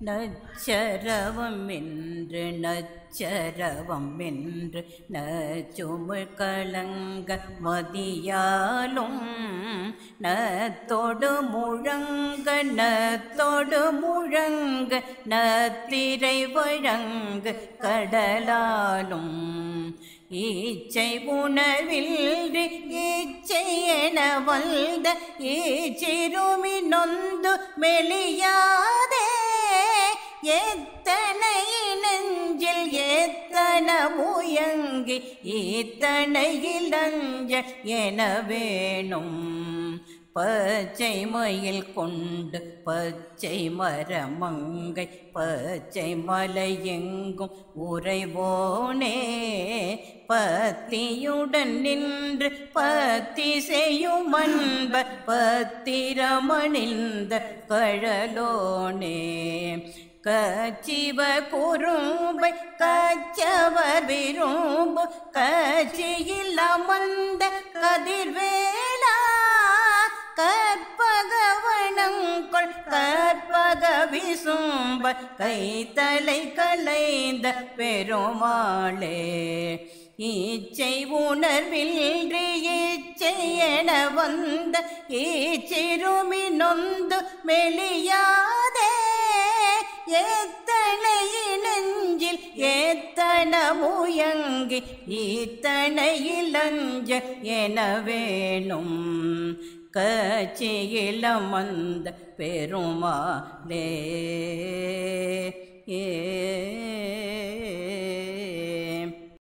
நச்சரவம் என்று நச்சரவம் என்று நச்சுமிழ் கலங்க மதியாலும் நத்தொடு முழங்க நத்தொடு முழங்க நத்திரை வழங்க கடலாலும் ஈச்சை உணர்வில்றி ஈச்சை என வந்த ஈச்சிறுமி நொந்து மெலியாதே எத்தனை நெஞ்சில் எத்தன முயங்கி இத்தனையில் அஞ்ச என வேணும் பச்சை மயில் கொண்டு பச்சை மரமங்கை பச்சை மலை எங்கும் உறைவோனே பத்தியுடன் நின்று பத்தி செய்யும் அன்ப பத்திரமணிந்த கழலோனே கச்சிவ குறும்பை கச்சவர் விரும்பு கச்சியில் அமர்ந்த கதிர்வேலா கற்பகவனங்கொள் கற்பக விசும்ப கைத்தலை களைந்த பெருமாளே ஈச்சை உணர்வில்றி ஈச்சை என வந்த ஈச்சிறுமி நொந்து மெலியாதே எத்தனை நெஞ்சில் எத்தன முயங்கி இத்தனையில் அஞ்ச என வேணும் கச்சியில் அமர்ந்த பெருமாளே.